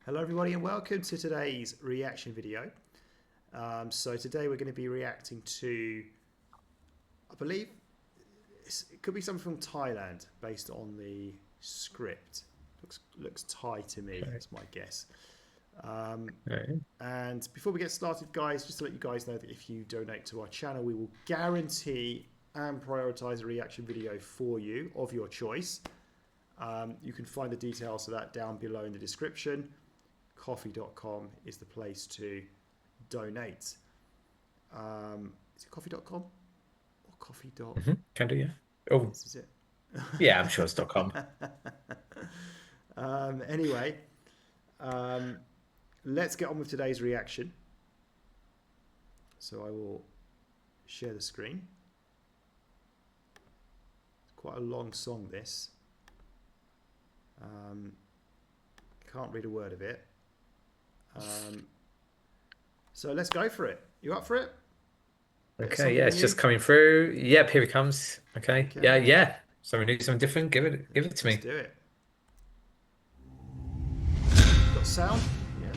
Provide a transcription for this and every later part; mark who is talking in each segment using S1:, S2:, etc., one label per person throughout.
S1: Hello everybody and welcome to today's reaction video. So today we're going to be reacting to, I believe, it could be something from Thailand based on the script. Looks Thai to me,
S2: Okay.
S1: that's my guess.
S2: Right.
S1: And before we get started, guys, just to let you guys know that if you donate to our channel, we will guarantee and prioritize a reaction video for you of your choice. You can find the details of that down below in the description. Coffee.com is the place to donate. Is it coffee.com or coffee dot?
S2: Can do, yeah. Oh,
S1: Is it?
S2: yeah, I'm sure it's .com.
S1: Anyway, let's get on with today's reaction. So I will share the screen. It's quite a long song, this. Can't read a word of it. So let's go for it. You up for it?
S2: Okay, yeah, it's just coming through. Yep, here it comes. Okay. Yeah. Something new, something different. Give it to
S1: Let's
S2: me.
S1: do it. Got sound? Yeah.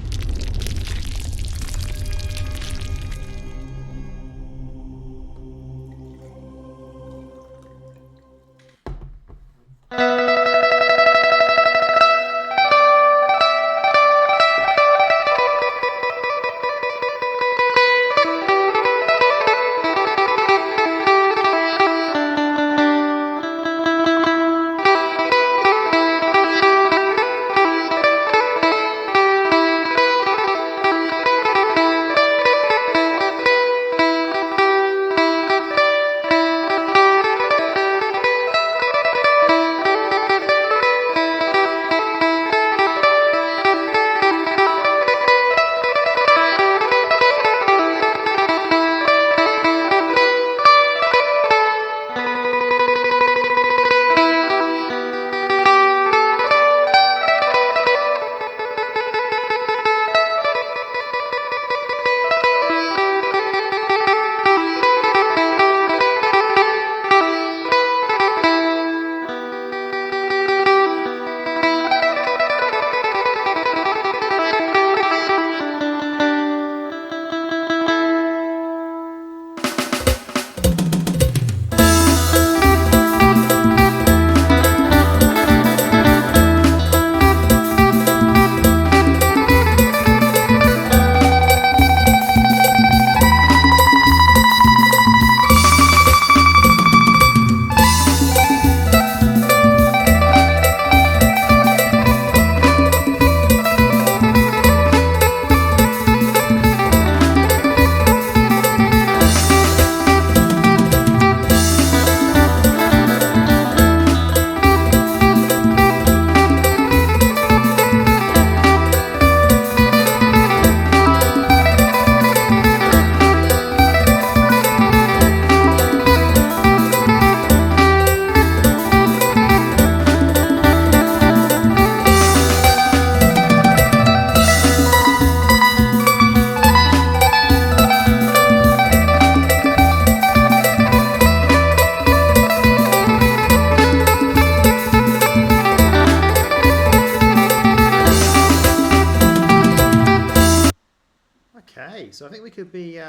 S1: Okay, so I think we could be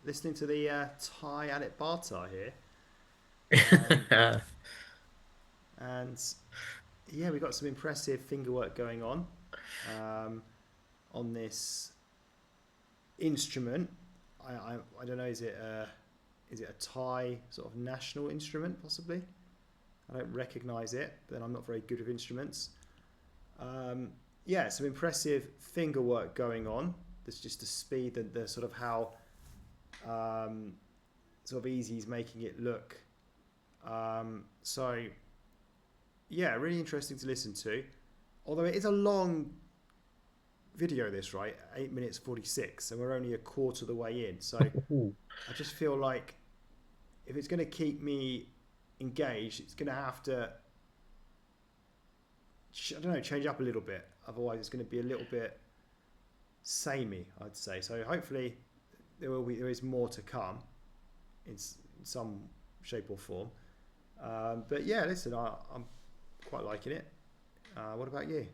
S1: listening to the Thai Alit Bata here. And yeah, we've got some impressive finger work going on this instrument. I don't know, is it a Thai sort of national instrument possibly? I don't recognise it, but then I'm not very good with instruments. Yeah, some impressive finger work going on. There's just the speed and the sort of how sort of easy he's making it look. So yeah, really interesting to listen to. Although it is a long video, this, right? 8 minutes 46, and we're only a quarter of the way in. So I just feel like if it's going to keep me engaged, it's going to have to, I don't know, change up a little bit. Otherwise, it's going to be a little bit samey, I'd say. So hopefully there is more to come in some shape or form. But yeah, listen, I'm quite liking it. What about you?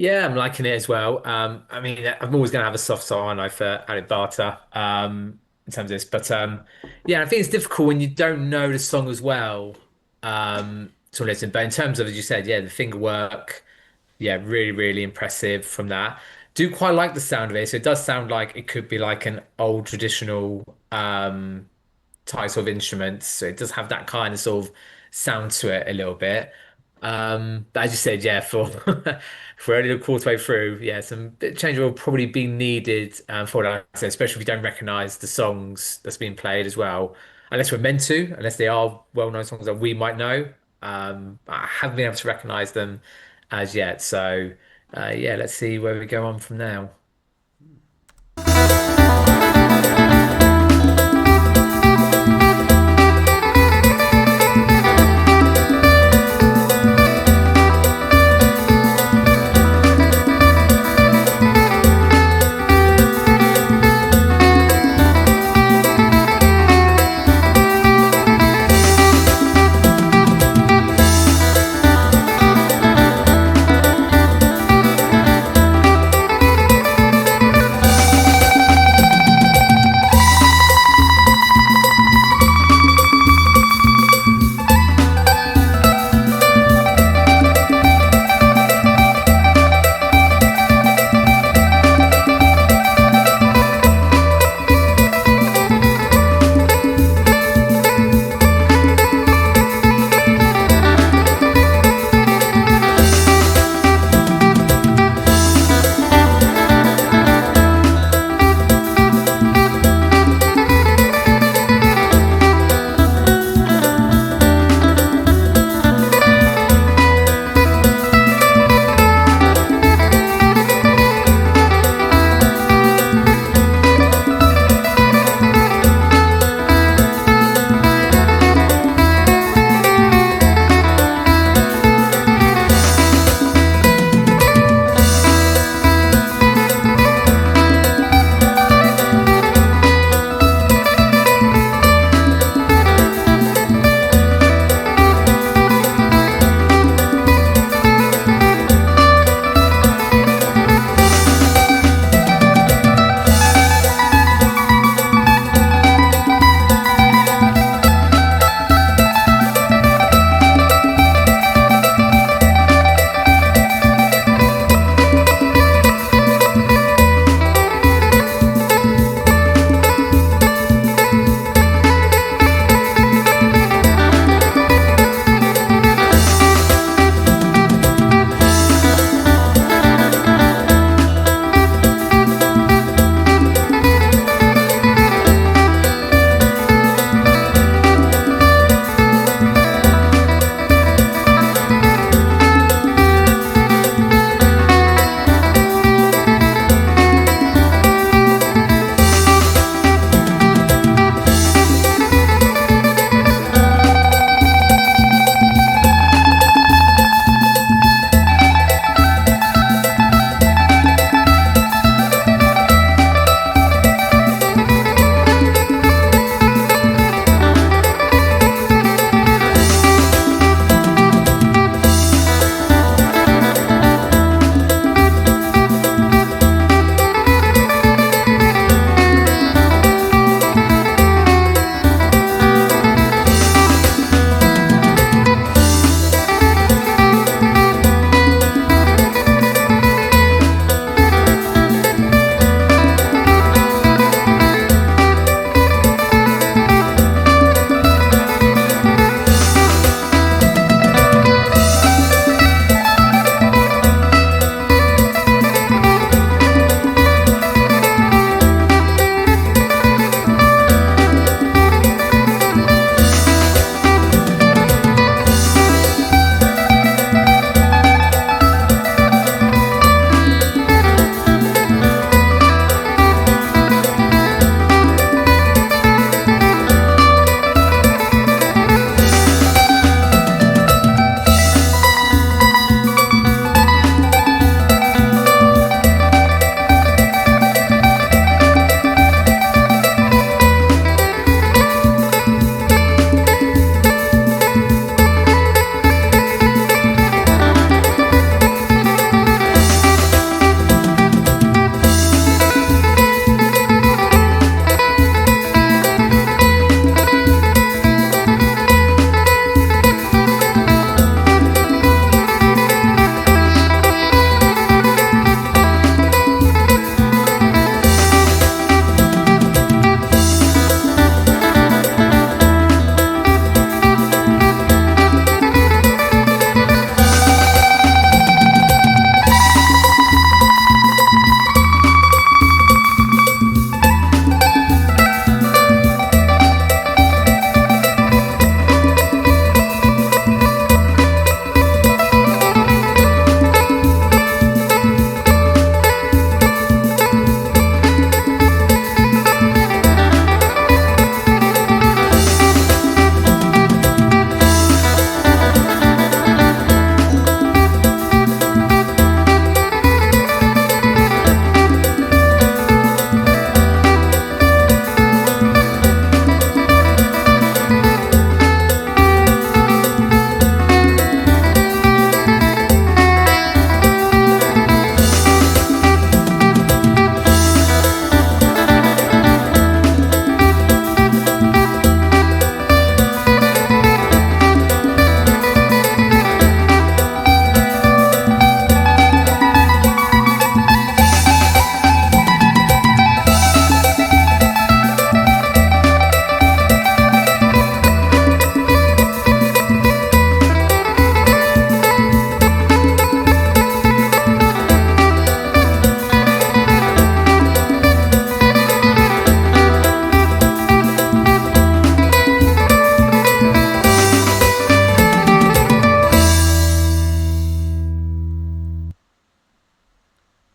S2: Yeah, I'm liking it as well. I mean, I'm always going to have a soft spot on for Alec Barter, in terms of this, but yeah, I think it's difficult when you don't know the song as well, to listen. But in terms of, as you said, yeah, the finger work, yeah, really, really impressive from that. Do quite like the sound of it. So it does sound like it could be like an old traditional types of instruments. So it does have that kind of sort of sound to it a little bit. But as you said, yeah, for for only a quarter way through, yeah, some bit of change will probably be needed for that, so especially if you don't recognize the songs that's being played as well. Unless we're meant to, unless they are well-known songs that we might know. I haven't been able to recognize them as yet. So yeah, let's see where we go on from now.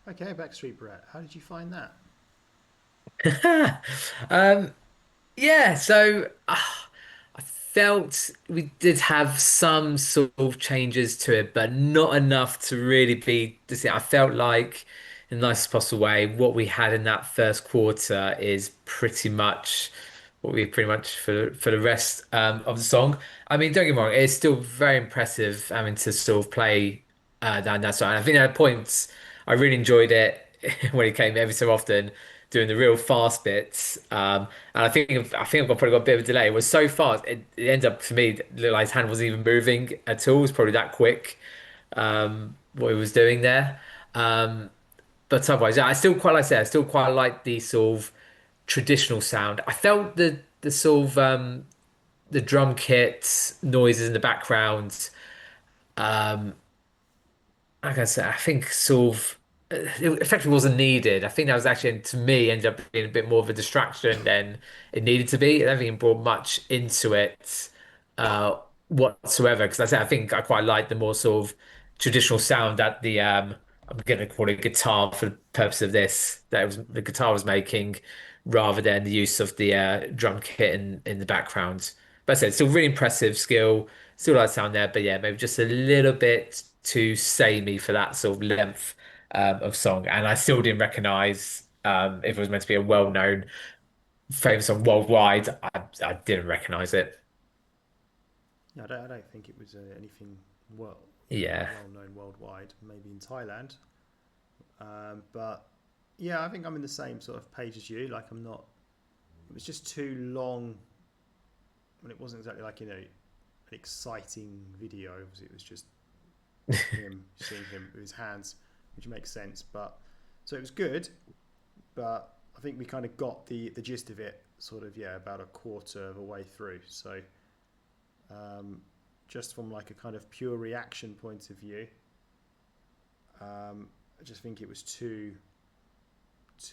S1: Okay, Backstreet Brett. How did you find that?
S2: Um, yeah, so I felt we did have some sort of changes to it, but not enough to really be this. I felt like, in the nicest possible way, what we had in that first quarter is pretty much what we pretty much for the rest of the song. I mean, don't get me wrong, it's still very impressive having to sort of play down that side. I think at points I really enjoyed it when it came every so often doing the real fast bits. And I think I've probably got a bit of a delay. It was so fast, it ended up for me, like his hand wasn't even moving at all. It was probably that quick what he was doing there. But otherwise, yeah, I still quite like I said, I still quite like the sort of traditional sound. I felt the sort of the drum kit noises in the background. Like I said, I think sort of it effectively wasn't needed. I think that was actually to me ended up being a bit more of a distraction than it needed to be. I don't think it brought much into it uh, whatsoever. Because I said I think I quite like the more sort of traditional sound that the I'm going to call it guitar for the purpose of this that it was the guitar was making, rather than the use of the drum kit in the background. But I said still really impressive skill. Still like the sound there, but yeah, maybe just a little bit too samey for that sort of length of song. And I still didn't recognize if it was meant to be a well-known, famous song worldwide. I didn't recognize it.
S1: No, I don't think it was anything well,
S2: Yeah.
S1: well known worldwide. Maybe in Thailand, but yeah, I think I'm in the same sort of page as you. Like I'm not. It was just too long, and it wasn't exactly like an exciting video. It was just him seeing him with his hands, which makes sense. But so it was good, but I think we kind of got the gist of it, sort of yeah, about a quarter of a way through. So um, just from like a kind of pure reaction point of view, I just think it was too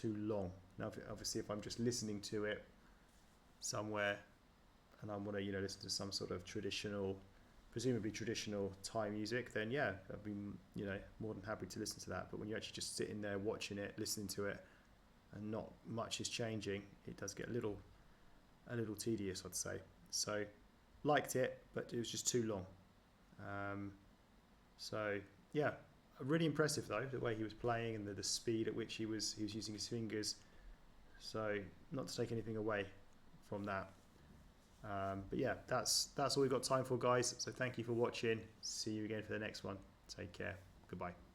S1: long. Now, obviously, if I'm just listening to it somewhere and I want to listen to some sort of traditional, presumably traditional Thai music, then yeah, I'd be more than happy to listen to that. But when you're actually just sitting there watching it, listening to it, and not much is changing, it does get a little tedious, I'd say. So liked it, but it was just too long. Um, so yeah, really impressive though the way he was playing and the speed at which he was using his fingers. So not to take anything away from that. But yeah, that's all we've got time for, guys. So thank you for watching. See you again for the next one. Take care. Goodbye.